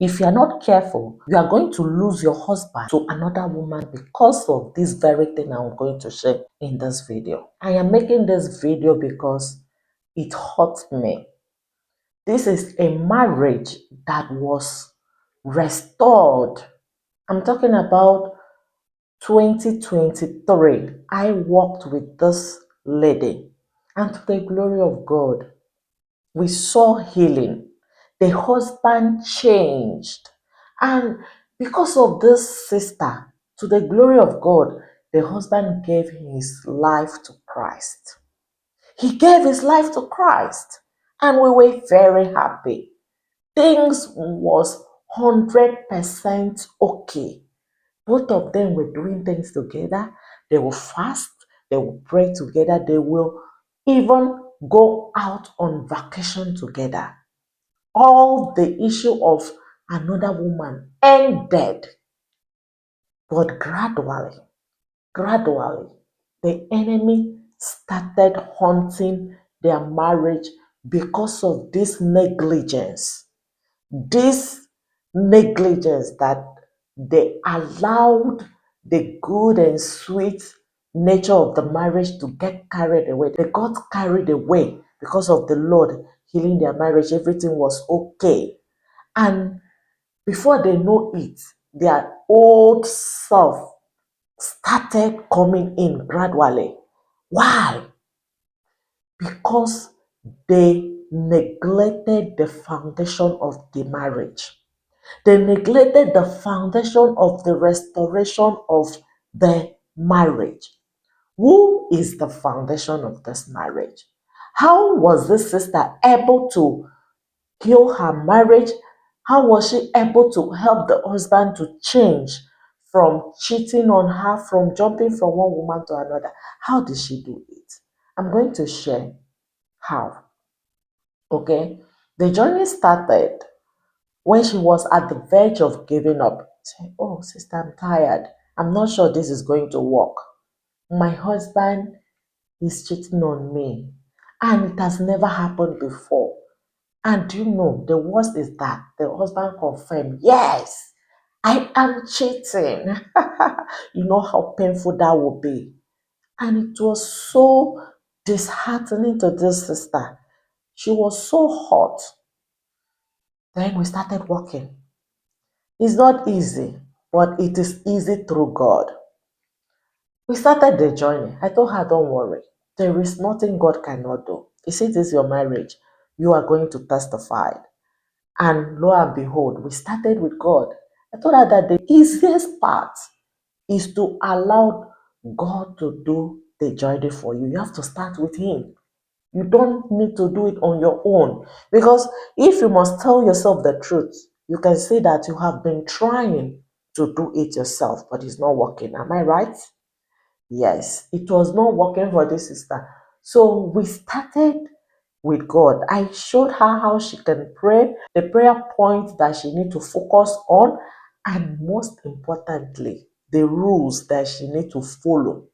If you are not careful, you are going to lose your husband to another woman because of this very thing I'm going to share in this video. I am making this video because it hurts me. This is a marriage that was restored. I'm talking about 2023. I worked with this lady, and to the glory of God, we saw healing. The husband changed. And because of this sister, to the glory of God, the husband gave his life to Christ. He gave his life to Christ. And we were very happy. Things was 100% okay. Both of them were doing things together. They will fast, they will pray together, they will even go out on vacation together. All the issue of another woman ended. But gradually, the enemy started haunting their marriage because of this negligence. This negligence that they allowed the good and sweet nature of the marriage to get carried away. They got carried away because of the Lord healing their marriage. Everything was okay. And before they know it, their old self started coming in gradually. Why? Because they neglected the foundation of the marriage. They neglected the foundation of the restoration of the marriage. Who is the foundation of this marriage? How was this sister able to heal her marriage? How was she able to help the husband to change from cheating on her, from jumping from one woman to another? How did she do it? I'm going to share how. Okay, the journey started when she was at the verge of giving up. Say, oh, sister, I'm tired. I'm not sure this is going to work. My husband is cheating on me, and it has never happened before. And you know, the worst is that the husband confirmed, yes, I am cheating. You know how painful that would be. And it was so disheartening to this sister. She was so hot. Then we started working. It's not easy, but it is easy through God. We started the journey. I told her, don't worry. There is nothing God cannot do. You see, this is your marriage. You are going to testify. And lo and behold, we started with God. I told her that the easiest part is to allow God to do the journey for you. You have to start with Him. You don't need to do it on your own. Because if you must tell yourself the truth, you can say that you have been trying to do it yourself, but it's not working. Am I right? Yes, it was not working for this sister. So we started with God. I showed her how she can pray, the prayer points that she need to focus on, and most importantly, the rules that she need to follow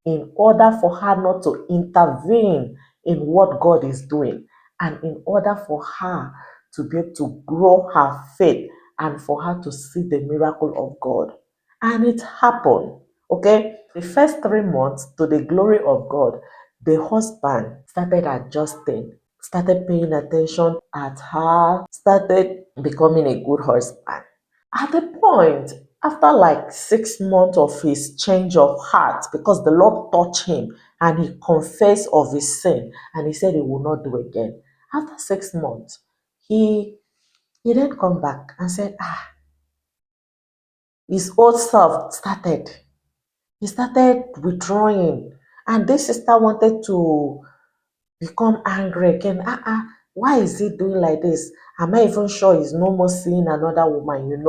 in order for her not to intervene in what God is doing, and in order for her to be able to grow her faith and for her to see the miracle of God. And it happened. Okay, the first 3 months, to the glory of God, the husband started adjusting, started paying attention at her, started becoming a good husband. At the point, after like 6 months of his change of heart, because the Lord touched him and he confessed of his sin and he said he will not do again. After 6 months, he then come back and said, his old self started. He started withdrawing. And this sister wanted to become angry again. Why is he doing like this? Am I even sure he's no more seeing another woman?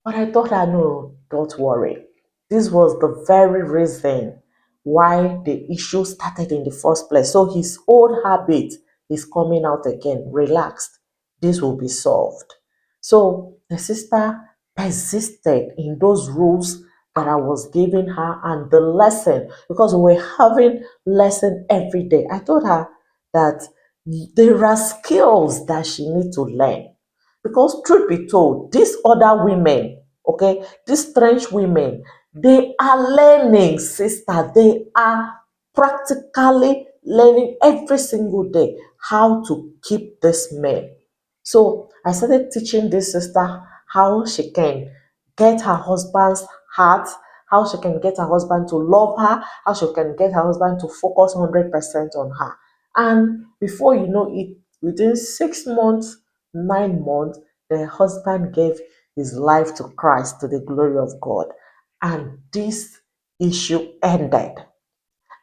But I thought, I know, don't worry. This was the very reason why the issue started in the first place. So his old habit is coming out again. Relaxed. This will be solved. So the sister persisted in those rules that I was giving her and the lesson, because we were having lesson every day. I told her that there are skills that she need to learn. Because truth be told, these other women, okay, these strange women, they are learning, sister. They are practically learning every single day how to keep this man. So I started teaching this sister how she can get her husband's heart, how she can get her husband to love her, how she can get her husband to focus 100% on her. And before you know it, within 6 months, 9 months, the husband gave his life to Christ, to the glory of God. And this issue ended.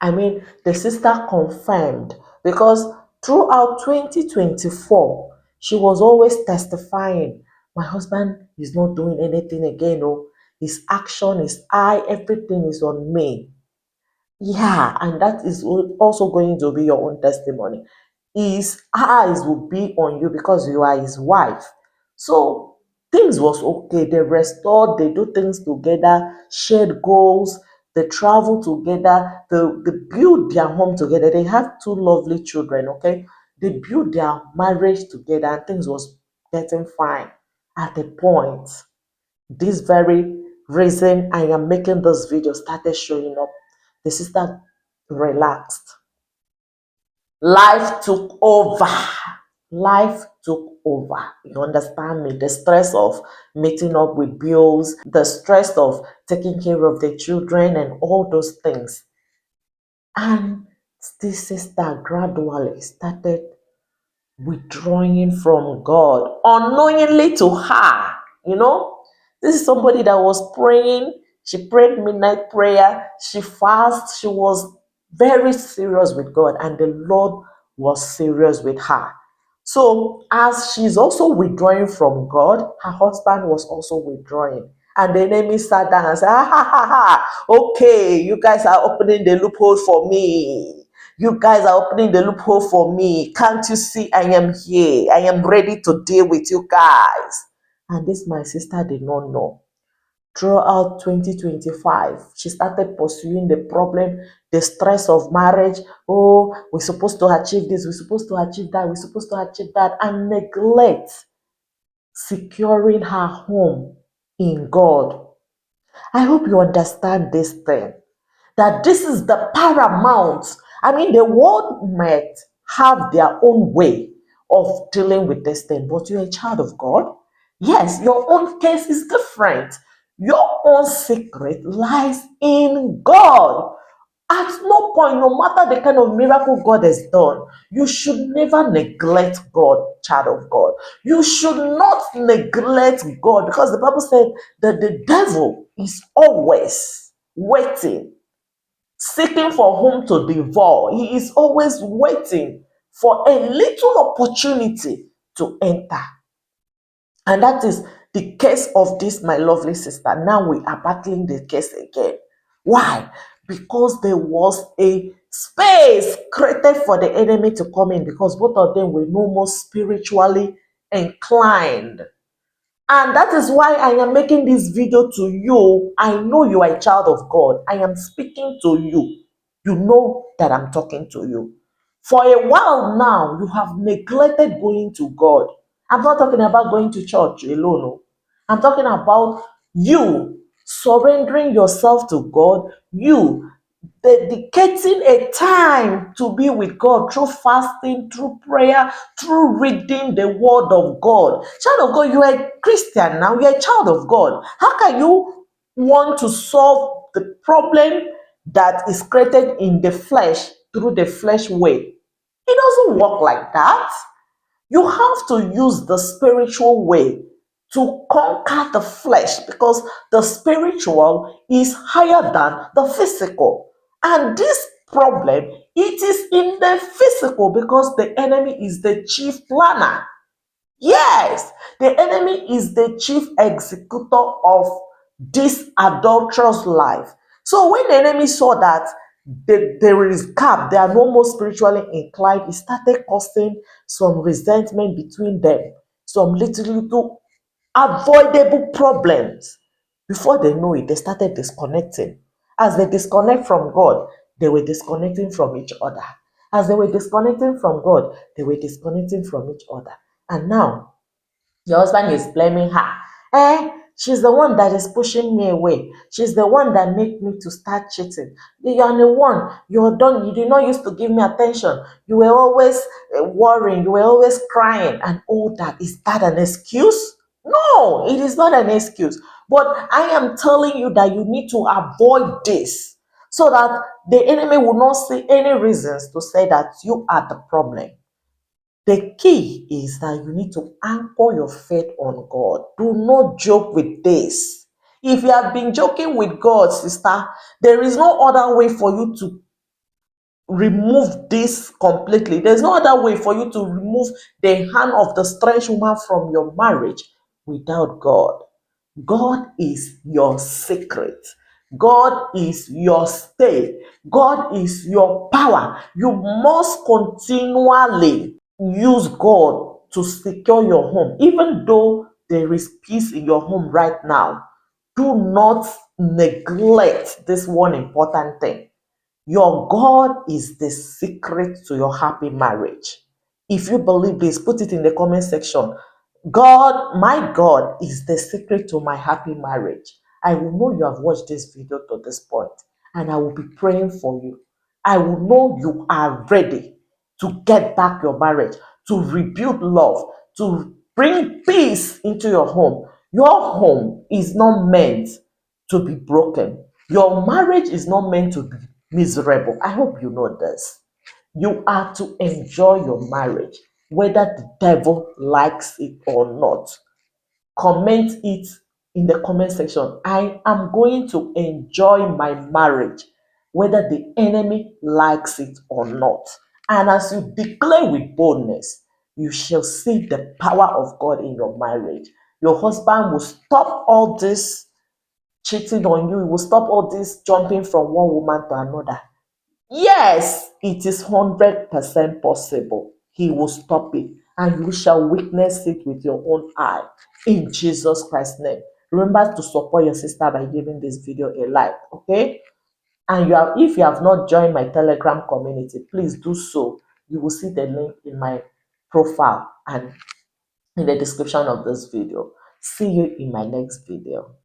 I mean, the sister confirmed, because throughout 2024, she was always testifying, my husband is not doing anything again. Oh, his action, his eye, everything is on me. Yeah, and that is also going to be your own testimony. His eyes will be on you because you are his wife. So things was okay. They restored, they do things together, shared goals, they travel together, they build their home together. They have two lovely children, okay? They build their marriage together and things was getting fine. At a point, this very reason I am making this video started showing up. The sister relaxed. Life took over. Life took over. You understand me? The stress of meeting up with bills, the stress of taking care of the children, and all those things. And this sister gradually started withdrawing from God unknowingly to her. You know, this is somebody that was praying. She prayed midnight prayer. She fasted. She was very serious with God, and the Lord was serious with her. So, as she's also withdrawing from God, her husband was also withdrawing. And the enemy sat down and said, ha ha ha ha, okay, you guys are opening the loophole for me. You guys are opening the loophole for me. Can't you see I am here? I am ready to deal with you guys. And this my sister did not know. Throughout 2025, she started pursuing the problem, the stress of marriage. Oh, we're supposed to achieve this, we're supposed to achieve that, we're supposed to achieve that, and neglect securing her home in God. I hope you understand this thing, that this is the paramount. I mean, the world might have their own way of dealing with this thing, but you're a child of God. Yes, your own case is different. Your own secret lies in God. At no point, no matter the kind of miracle God has done, you should never neglect God, child of God. You should not neglect God, because the Bible said that the devil is always waiting, seeking for whom to devour. He is always waiting for a little opportunity to enter. And that is the case of this, my lovely sister. Now we are battling the case again. Why? Because there was a space created for the enemy to come in, because both of them were no more spiritually inclined. And that is why I am making this video to you. I know you are a child of God. I am speaking to you. You know that I'm talking to you. For a while now, you have neglected going to God. I'm not talking about going to church alone. No. I'm talking about you surrendering yourself to God, you dedicating a time to be with God through fasting, through prayer, through reading the word of God. Child of God, you are a Christian now, you're a child of God. How can you want to solve the problem that is created in the flesh through the flesh way? It doesn't work like that. You have to use the spiritual way to conquer the flesh, because the spiritual is higher than the physical. And this problem, it is in the physical, because the enemy is the chief planner. Yes, the enemy is the chief executor of this adulterous life. So when the enemy saw that there is gap, they are no more spiritually inclined, it started causing some resentment between them, some little avoidable problems. Before they know it, they started disconnecting. As they disconnect from God, they were disconnecting from each other. As they were disconnecting from God, they were disconnecting from each other. And now Your husband is blaming her. She's the one that is pushing me away. She's the one that made me to start cheating. You are the one. You're done. You did not used to give me attention. You were always worrying. You were always crying and all that. Is that an excuse? No, it is not an excuse. But I am telling you that you need to avoid this so that the enemy will not see any reasons to say that you are the problem. The key is that you need to anchor your faith on God. Do not joke with this. If you have been joking with God, sister, there is no other way for you to remove this completely. There's no other way for you to remove the hand of the strange woman from your marriage without God. God is your secret. God is your stay. God is your power. You must continually use God to secure your home. Even though there is peace in your home right now, do not neglect this one important thing. Your God is the secret to your happy marriage. If you believe this, put it in the comment section. God, my God, is the secret to my happy marriage. I will know you have watched this video to this point, and I will be praying for you. I will know you are ready to get back your marriage, to rebuild love, to bring peace into your home. Your home is not meant to be broken. Your marriage is not meant to be miserable. I hope you know this. You are to enjoy your marriage, whether the devil likes it or not. Comment it in the comment section. I am going to enjoy my marriage, whether the enemy likes it or not. And as you declare with boldness, you shall see the power of God in your marriage. Your husband will stop all this cheating on you. He will stop all this jumping from one woman to another. Yes, it is 100% possible. He will stop it, and you shall witness it with your own eye in Jesus Christ's name. Remember to support your sister by giving this video a like, okay? And if you have not joined my Telegram community, please do so. You will see the link in my profile and in the description of this video. See you in my next video.